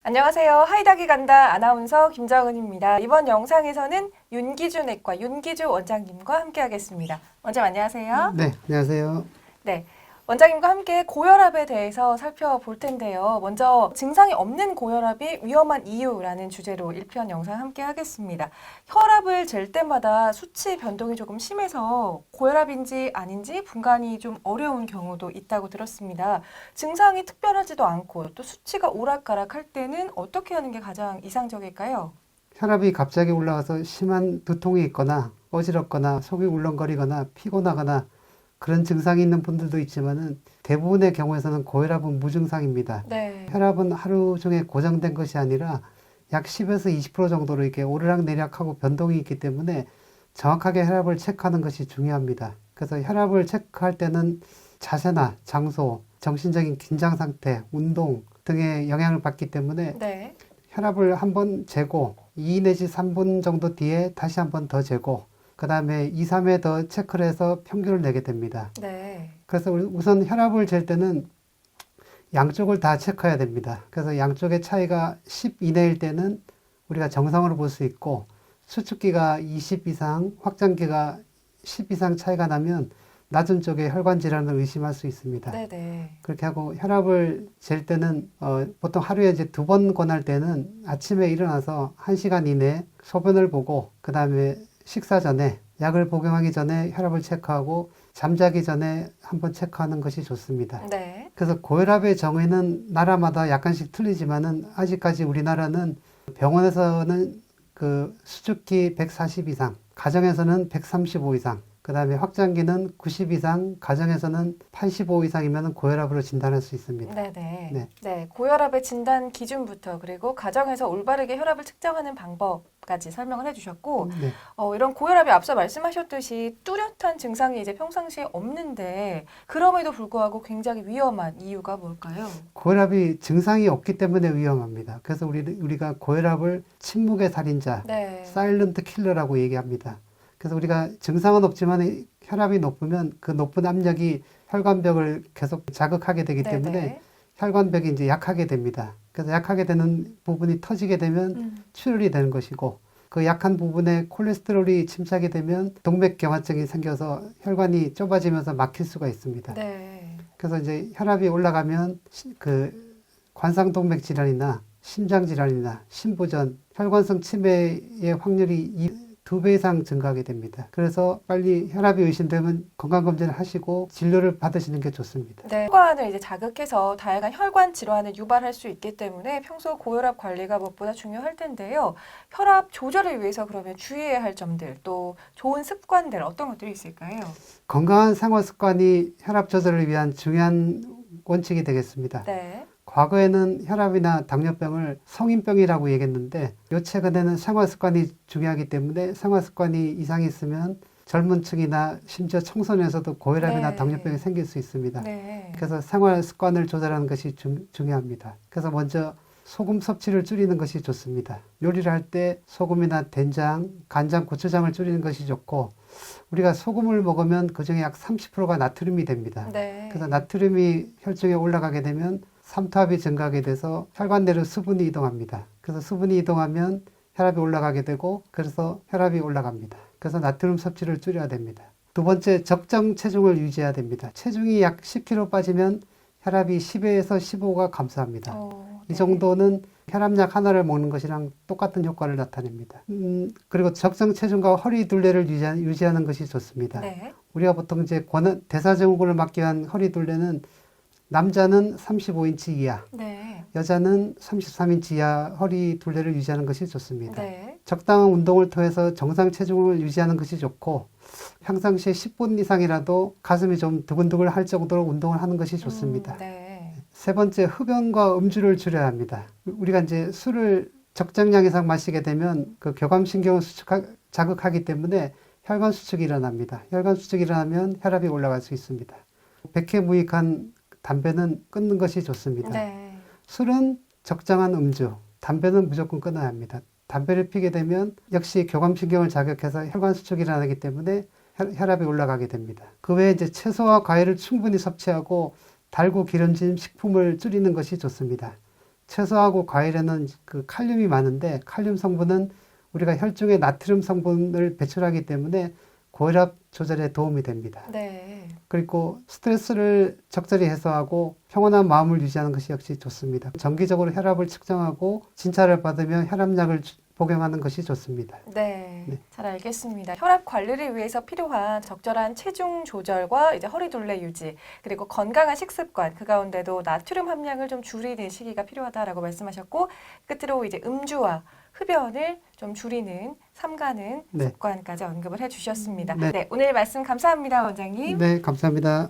안녕하세요. 하이닥이 간다 아나운서 김정은입니다. 이번 영상에서는 윤기주내과 윤기주 원장님과 함께 하겠습니다. 원장님 안녕하세요. 네, 안녕하세요. 네, 원장님과 함께 고혈압에 대해서 살펴볼 텐데요. 먼저 증상이 없는 고혈압이 위험한 이유라는 주제로 1편 영상 함께 하겠습니다. 혈압을 잴 때마다 수치 변동이 조금 심해서 고혈압인지 아닌지 분간이 좀 어려운 경우도 있다고 들었습니다. 증상이 특별하지도 않고 또 수치가 오락가락할 때는 어떻게 하는 게 가장 이상적일까요? 혈압이 갑자기 올라가서 심한 두통이 있거나 어지럽거나 속이 울렁거리거나 피곤하거나 그런 증상이 있는 분들도 있지만은 대부분의 경우에서는 고혈압은 무증상입니다. 네. 혈압은 하루 중에 고정된 것이 아니라 약 10에서 20% 정도로 이렇게 오르락내리락하고 변동이 있기 때문에 정확하게 혈압을 체크하는 것이 중요합니다. 그래서 혈압을 체크할 때는 자세나 장소, 정신적인 긴장 상태, 운동 등의 영향을 받기 때문에 네. 혈압을 한번 재고 2 내지 3분 정도 뒤에 다시 한번 더 재고 그 다음에 2, 3회 더 체크를 해서 평균을 내게 됩니다. 네. 그래서 우선 혈압을 잴 때는 양쪽을 다 체크해야 됩니다. 그래서 양쪽의 차이가 10 이내일 때는 우리가 정상으로 볼 수 있고 수축기가 20 이상, 확장기가 10 이상 차이가 나면 낮은 쪽에 혈관 질환을 의심할 수 있습니다. 네네. 그렇게 하고 혈압을 잴 때는 보통 하루에 이제 2번 권할 때는 아침에 일어나서 1시간 이내에 소변을 보고 그 다음에 식사 전에 약을 복용하기 전에 혈압을 체크하고 잠자기 전에 한번 체크하는 것이 좋습니다. 네. 그래서 고혈압의 정의는 나라마다 약간씩 틀리지만은 아직까지 우리나라는 병원에서는 그 수축기 140 이상, 가정에서는 135 이상, 그 다음에 확장기는 90 이상, 가정에서는 85 이상이면 고혈압으로 진단할 수 있습니다. 네네. 네. 네. 고혈압의 진단 기준부터 그리고 가정에서 올바르게 혈압을 측정하는 방법까지 설명을 해주셨고, 네. 이런 고혈압이 앞서 말씀하셨듯이 뚜렷한 증상이 이제 평상시에 없는데 그럼에도 불구하고 굉장히 위험한 이유가 뭘까요? 고혈압이 증상이 없기 때문에 위험합니다. 그래서 우리가 고혈압을 침묵의 살인자, 네. 사일런트 킬러라고 얘기합니다. 그래서 우리가 증상은 없지만 혈압이 높으면 그 높은 압력이 혈관벽을 계속 자극하게 되기 때문에 네네. 혈관벽이 이제 약하게 됩니다. 그래서 약하게 되는 부분이 터지게 되면 출혈이 되는 것이고 그 약한 부분에 콜레스테롤이 침착이 되면 동맥경화증이 생겨서 혈관이 좁아지면서 막힐 수가 있습니다. 네. 그래서 이제 혈압이 올라가면 그 관상동맥 질환이나 심장 질환이나 심부전, 혈관성 치매의 확률이 2배 이상 증가하게 됩니다. 그래서 빨리 혈압이 의심되면 건강검진을 하시고 진료를 받으시는 게 좋습니다. 네. 혈관을 이제 자극해서 다양한 혈관 질환을 유발할 수 있기 때문에 평소 고혈압 관리가 무엇보다 중요할 텐데요. 혈압 조절을 위해서 그러면 주의해야 할 점들 또 좋은 습관들 어떤 것들이 있을까요? 건강한 생활 습관이 혈압 조절을 위한 중요한 원칙이 되겠습니다. 네. 과거에는 혈압이나 당뇨병을 성인병이라고 얘기했는데 요 최근에는 생활 습관이 중요하기 때문에 생활 습관이 이상이 있으면 젊은 층이나 심지어 청소년에서도 고혈압이나 네. 당뇨병이 생길 수 있습니다. 네. 그래서 생활 습관을 조절하는 것이 중요합니다. 그래서 먼저 소금 섭취를 줄이는 것이 좋습니다. 요리를 할 때 소금이나 된장, 간장, 고추장을 줄이는 것이 좋고 우리가 소금을 먹으면 그중에 약 30%가 나트륨이 됩니다. 네. 그래서 나트륨이 혈중에 올라가게 되면 삼투압이 증가하게 돼서 혈관 내로 수분이 이동합니다. 그래서 수분이 이동하면 혈압이 올라가게 되고 그래서 혈압이 올라갑니다. 그래서 나트륨 섭취를 줄여야 됩니다. 두 번째, 적정 체중을 유지해야 됩니다. 체중이 약 10kg 빠지면 혈압이 10에서 15가 감소합니다. 네. 이 정도는 혈압약 하나를 먹는 것이랑 똑같은 효과를 나타냅니다. 그리고 적정 체중과 허리 둘레를 유지하는 것이 좋습니다. 네. 우리가 보통 이제 대사증후군을 막기 위한 허리 둘레는 남자는 35인치 이하, 네. 여자는 33인치 이하 허리 둘레를 유지하는 것이 좋습니다. 네. 적당한 운동을 통해서 정상 체중을 유지하는 것이 좋고 평상시에 10분 이상이라도 가슴이 좀 두근두근 할 정도로 운동을 하는 것이 좋습니다. 네. 세 번째, 흡연과 음주를 줄여야 합니다. 우리가 이제 술을 적정량 이상 마시게 되면 그 교감신경을 자극하기 때문에 혈관 수축이 일어납니다. 혈관 수축이 일어나면 혈압이 올라갈 수 있습니다. 백해무익한 담배는 끊는 것이 좋습니다. 네. 술은 적정한 음주, 담배는 무조건 끊어야 합니다. 담배를 피게 되면 역시 교감신경을 자극해서 혈관 수축이 일어나기 때문에 혈압이 올라가게 됩니다. 그 외에 이제 채소와 과일을 충분히 섭취하고 달고 기름진 식품을 줄이는 것이 좋습니다. 채소하고 과일에는 그 칼륨이 많은데 칼륨 성분은 우리가 혈중에 나트륨 성분을 배출하기 때문에 고혈압 조절에 도움이 됩니다. 네. 그리고 스트레스를 적절히 해소하고 평온한 마음을 유지하는 것이 역시 좋습니다. 정기적으로 혈압을 측정하고 진찰을 받으며 혈압약을 복용하는 것이 좋습니다. 네, 네. 잘 알겠습니다. 혈압 관리를 위해서 필요한 적절한 체중 조절과 이제 허리둘레 유지, 그리고 건강한 식습관, 그 가운데도 나트륨 함량을 좀 줄이는 시기가 필요하다라고 말씀하셨고, 끝으로 이제 음주와 흡연을 좀 줄이는 삼가는 네. 습관까지 언급을 해주셨습니다. 네. 네, 오늘 말씀 감사합니다, 원장님. 네, 감사합니다.